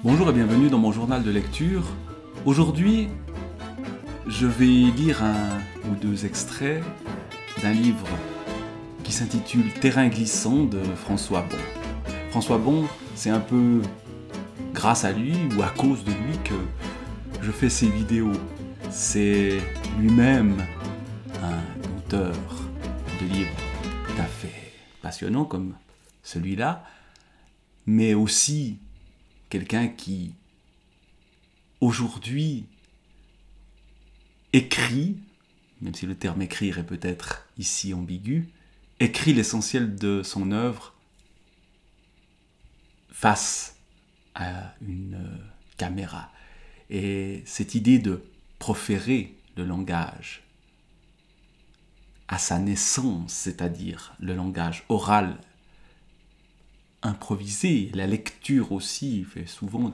Bonjour et bienvenue dans mon journal de lecture. Aujourd'hui, je vais lire un ou deux extraits d'un livre qui s'intitule Terrain glissant de François Bon. François Bon, c'est un peu grâce à lui ou à cause de lui que je fais ces vidéos. C'est lui-même un auteur de livres tout à fait passionnant comme celui-là, mais aussi quelqu'un qui, aujourd'hui, écrit, même si le terme écrire est peut-être ici ambigu, écrit l'essentiel de son œuvre face à une caméra. Et cette idée de proférer le langage à sa naissance, c'est-à-dire le langage oral, improvisé, la lecture aussi, il fait souvent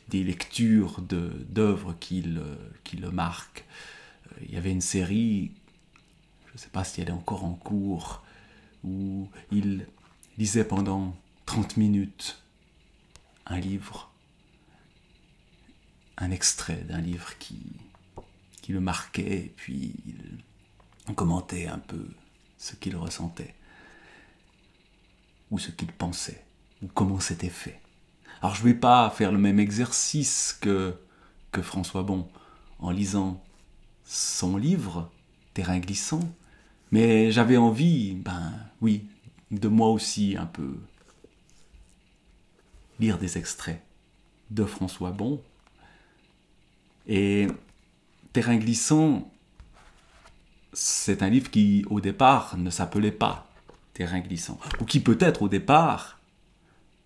des lectures d'œuvres qui le marquent. Il y avait une série, je ne sais pas si elle est encore en cours, où il lisait pendant 30 minutes un livre, un extrait d'un livre qui le marquait, et puis il commentait un peu ce qu'il ressentait, ou ce qu'il pensait, ou comment c'était fait. Alors je ne vais pas faire le même exercice que François Bon en lisant son livre, Terrain glissant, mais j'avais envie, oui, de moi aussi un peu lire des extraits de François Bon. Et Terrain glissant, c'est un livre qui, au départ, ne s'appelait pas Terrain glissant, ou qui peut-être, au départ,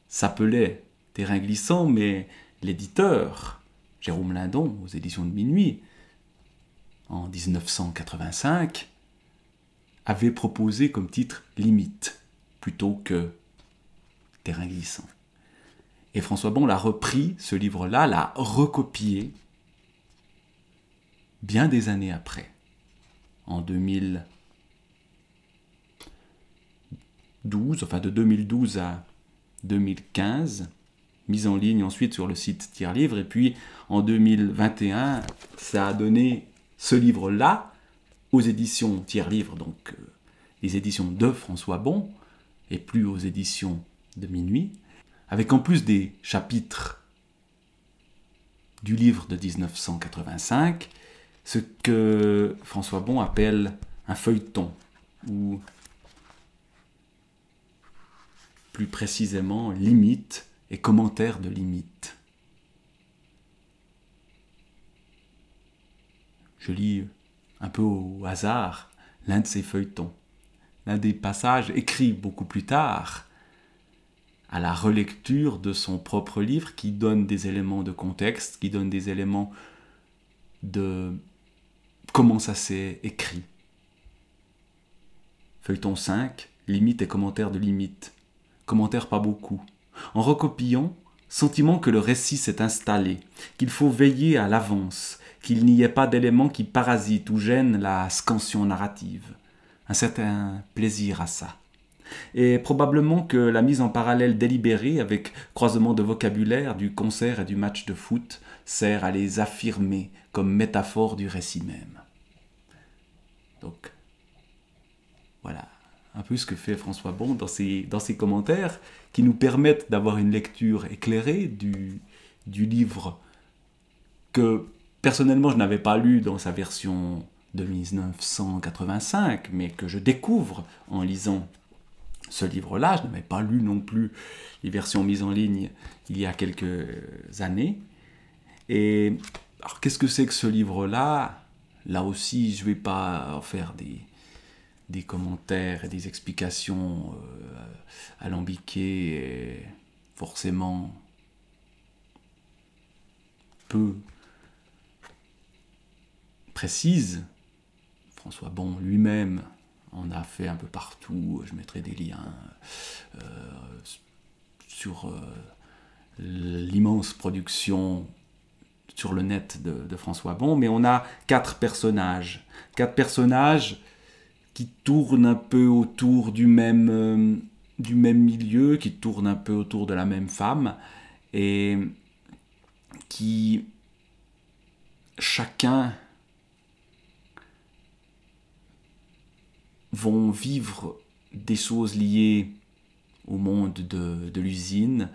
s'appelait Terrain glissant, mais l'éditeur, Jérôme Lindon, aux éditions de Minuit, en 1985, avait proposé comme titre Limite, plutôt que Terrain glissant. Et François Bon l'a repris, ce livre-là, l'a recopié bien des années après, en 2012, enfin de 2012 à 2015, mise en ligne ensuite sur le site Tire Livre, et puis en 2021, ça a donné ce livre-là aux éditions Tire Livre, donc les éditions de François Bon, et plus aux éditions de Minuit, avec en plus des chapitres du livre de 1985, ce que François Bon appelle un feuilleton, ou plus précisément limite et commentaire de limite. Je lis un peu au hasard l'un de ces feuilletons, l'un des passages écrits beaucoup plus tard, à la relecture de son propre livre, qui donne des éléments de contexte, qui donne des éléments de comment ça s'est écrit. Feuilleton 5, limite et commentaire de limite. Commentaire pas beaucoup. En recopiant, sentiment que le récit s'est installé, qu'il faut veiller à l'avance, qu'il n'y ait pas d'éléments qui parasitent ou gênent la scansion narrative. Un certain plaisir à ça. Et probablement que la mise en parallèle délibérée avec croisement de vocabulaire du concert et du match de foot sert à les affirmer comme métaphore du récit même. Donc, voilà un peu ce que fait François Bon dans ses commentaires, qui nous permettent d'avoir une lecture éclairée du livre que, personnellement, je n'avais pas lu dans sa version de 1985, mais que je découvre en lisant ce livre-là. Je n'avais pas lu non plus les versions mises en ligne il y a quelques années. Et alors, qu'est-ce que c'est que ce livre-là? Là aussi, je ne vais pas en faire des commentaires et des explications alambiquées et forcément peu précises. François Bon lui-même en a fait un peu partout. Je mettrai des liens sur l'immense production sur le net de François Bon, mais on a quatre personnages qui tournent un peu autour du même milieu, qui tournent un peu autour de la même femme, et qui chacun vont vivre des choses liées au monde de l'usine,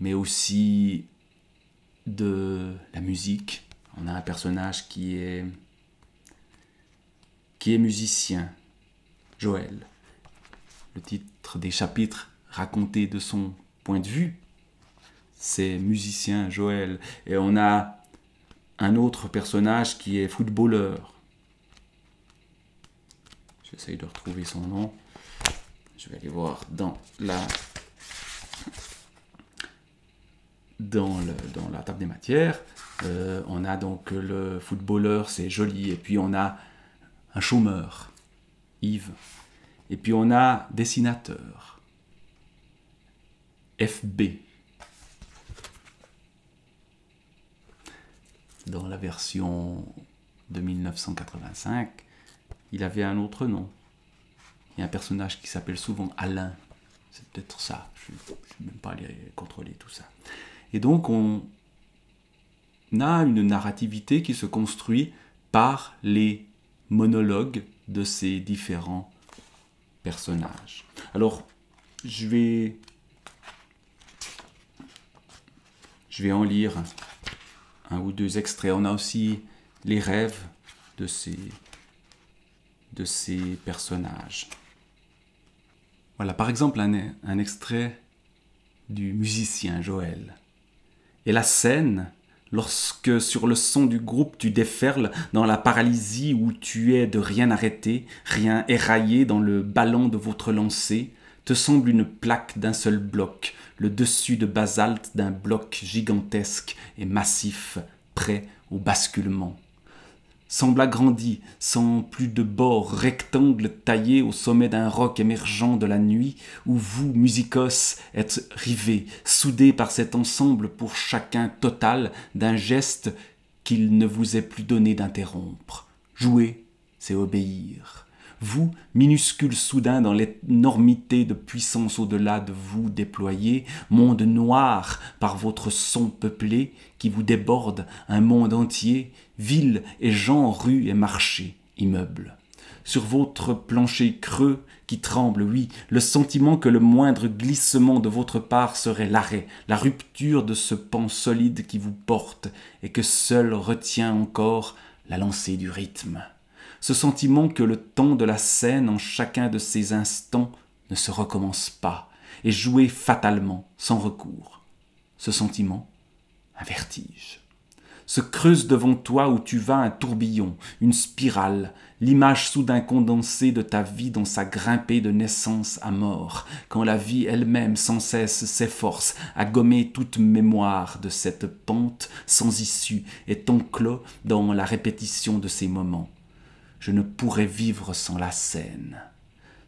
mais aussi de la musique. On a un personnage qui est musicien, Joël. Le titre des chapitres raconté de son point de vue, c'est musicien Joël. Et on a un autre personnage qui est footballeur. J'essaye de retrouver son nom. Je vais aller voir dans la table des matières. On a donc le footballeur, c'est joli. Et puis on a un chômeur, Yves. Et puis on a dessinateur, FB. Dans la version de 1985, il avait un autre nom. Il y a un personnage qui s'appelle souvent Alain. C'est peut-être ça. Je ne vais même pas aller contrôler tout ça. Et donc, on a une narrativité qui se construit par les monologues de ces différents personnages. Alors, je vais en lire un ou deux extraits. On a aussi les rêves de ces personnages. Voilà, par exemple, un extrait du musicien Joël. Et la scène, lorsque sur le son du groupe tu déferles dans la paralysie où tu es de rien arrêter, rien éraillé dans le ballon de votre lancée, te semble une plaque d'un seul bloc, le dessus de basalte d'un bloc gigantesque et massif, prêt au basculement. Semble agrandi, sans plus de bords, rectangle taillé au sommet d'un roc émergent de la nuit, où vous, musicos, êtes rivés, soudés par cet ensemble pour chacun total d'un geste qu'il ne vous est plus donné d'interrompre. Jouer, c'est obéir. Vous, minuscules soudain dans l'énormité de puissance au-delà de vous déployée, monde noir par votre son peuplé qui vous déborde, un monde entier, villes et gens, rues et marchés, immeubles. Sur votre plancher creux qui tremble, oui, le sentiment que le moindre glissement de votre part serait l'arrêt, la rupture de ce pan solide qui vous porte et que seul retient encore la lancée du rythme. Ce sentiment que le temps de la scène en chacun de ces instants ne se recommence pas et joué fatalement, sans recours. Ce sentiment, un vertige, se creuse devant toi où tu vas un tourbillon, une spirale, l'image soudain condensée de ta vie dans sa grimpée de naissance à mort, quand la vie elle-même sans cesse s'efforce à gommer toute mémoire de cette pente sans issue et t'enclos dans la répétition de ces moments. Je ne pourrais vivre sans la scène.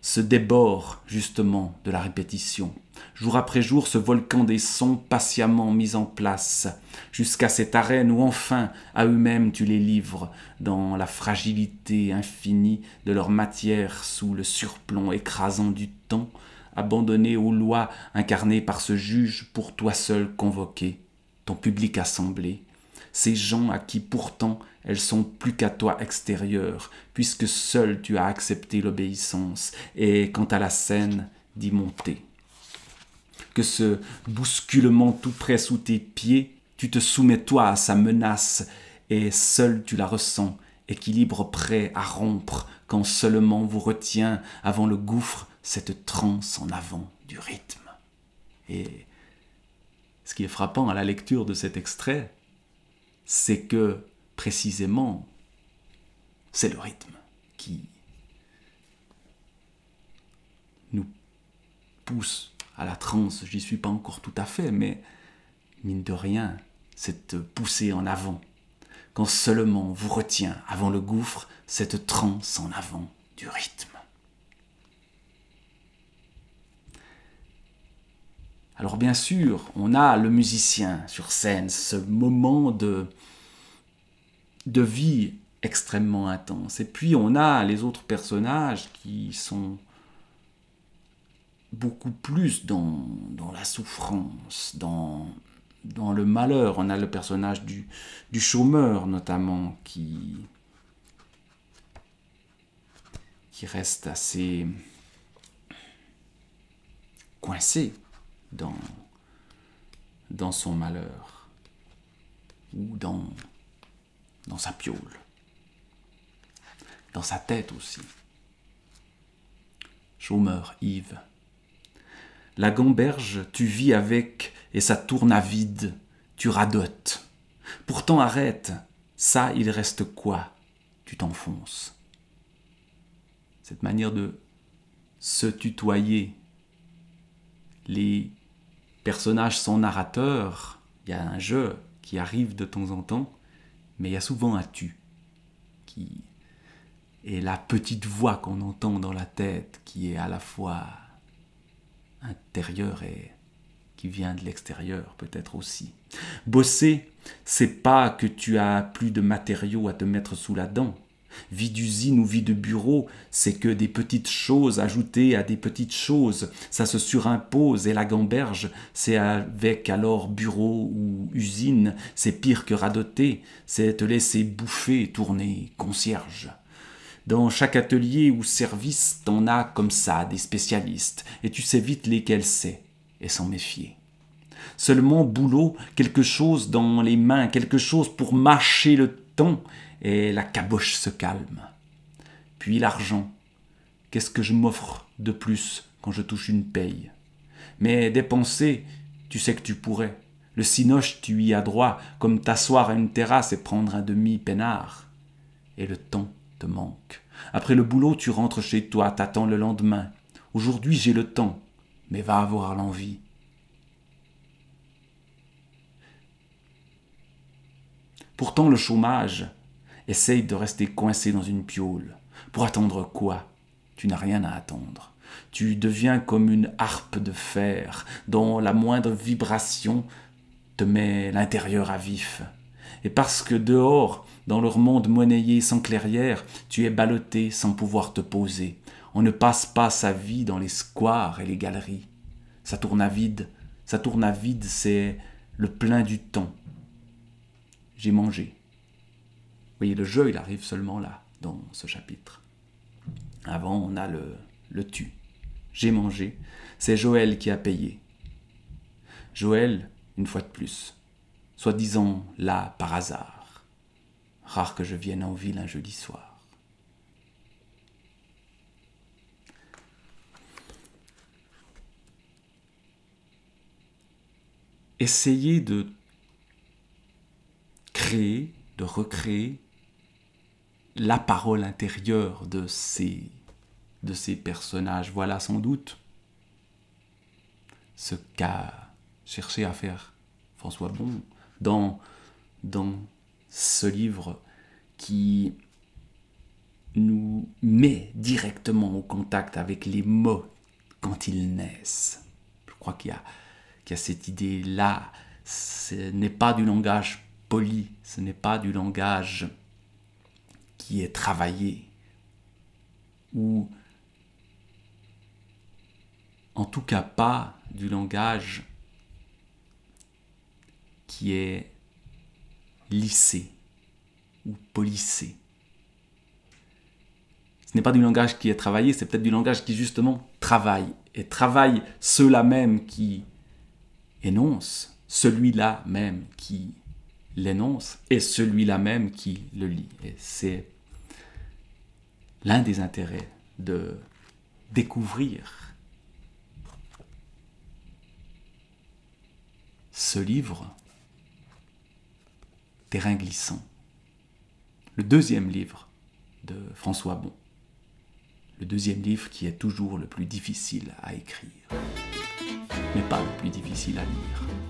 Ce débord, justement, de la répétition. Jour après jour, ce volcan des sons patiemment mis en place, jusqu'à cette arène où enfin, à eux-mêmes, tu les livres, dans la fragilité infinie de leur matière sous le surplomb écrasant du temps, abandonnés aux lois incarnées par ce juge pour toi seul convoqué, ton public assemblé, ces gens à qui pourtant elles sont plus qu'à toi extérieures, puisque seul tu as accepté l'obéissance, et quant à la scène, d'y monter. Que ce bousculement tout près sous tes pieds, tu te soumets toi à sa menace, et seul tu la ressens, équilibre prêt à rompre, quand seulement vous retient avant le gouffre cette transe en avant du rythme. Et ce qui est frappant à la lecture de cet extrait, c'est que, précisément, c'est le rythme qui nous pousse à la transe. J'y suis pas encore tout à fait, mais mine de rien, cette poussée en avant, quand seulement vous retient avant le gouffre cette transe en avant du rythme. Alors bien sûr, on a le musicien sur scène, ce moment de vie extrêmement intense. Et puis on a les autres personnages qui sont beaucoup plus dans la souffrance, dans dans le malheur. On a le personnage du chômeur, notamment, qui reste assez coincé dans son malheur, ou dans sa piaule, dans sa tête aussi. Chômeur, Yves. La gamberge, tu vis avec et ça tourne à vide, tu radotes. Pourtant arrête, ça il reste quoi? Tu t'enfonces. Cette manière de se tutoyer. Les personnages sont narrateurs, il y a un jeu qui arrive de temps en temps, mais il y a souvent un tu qui est la petite voix qu'on entend dans la tête, qui est à la fois intérieure et qui vient de l'extérieur peut-être aussi. Bosser, c'est pas que tu as plus de matériaux à te mettre sous la dent. Vie d'usine ou vie de bureau, c'est que des petites choses ajoutées à des petites choses, ça se surimpose, et la gamberge, c'est avec alors bureau ou usine, c'est pire que radoter, c'est te laisser bouffer, tourner, concierge. Dans chaque atelier ou service, t'en as comme ça des spécialistes, et tu sais vite lesquels c'est, et s'en méfier. Seulement boulot, quelque chose dans les mains, quelque chose pour mâcher le temps, et la caboche se calme. Puis l'argent, qu'est-ce que je m'offre de plus quand je touche une paye? Mais dépenser, tu sais que tu pourrais. Le cinoche, tu y as droit, comme t'asseoir à une terrasse et prendre un demi-peinard. Et le temps te manque. Après le boulot, tu rentres chez toi, t'attends le lendemain. Aujourd'hui, j'ai le temps, mais va avoir l'envie. Pourtant, le chômage, essaye de rester coincé dans une piaule. Pour attendre quoi? Tu n'as rien à attendre. Tu deviens comme une harpe de fer dont la moindre vibration te met l'intérieur à vif. Et parce que dehors, dans leur monde monnayé sans clairière, tu es ballotté sans pouvoir te poser. On ne passe pas sa vie dans les squares et les galeries. Ça tourne à vide, c'est le plein du temps. J'ai mangé. Vous voyez, le jeu, il arrive seulement là, dans ce chapitre. Avant, on a le tu. J'ai mangé. C'est Joël qui a payé. Joël, une fois de plus, soi-disant là par hasard. Rare que je vienne en ville un jeudi soir. Essayez de créer, de recréer la parole intérieure de ces personnages. Voilà sans doute ce qu'a cherché à faire François Bon dans ce livre qui nous met directement au contact avec les mots quand ils naissent. Je crois qu'il y a cette idée-là. Ce n'est pas du langage poli, ce n'est pas du langage qui est travaillé, ou en tout cas pas du langage qui est lissé ou polissé. Ce n'est pas du langage qui est travaillé, c'est peut-être du langage qui justement travaille, et travaille ceux-là même qui énoncent, celui-là même qui l'énonce, et celui-là même qui le lit. Et c'est l'un des intérêts de découvrir ce livre, Terrain glissant, le deuxième livre de François Bon, le deuxième livre qui est toujours le plus difficile à écrire, mais pas le plus difficile à lire.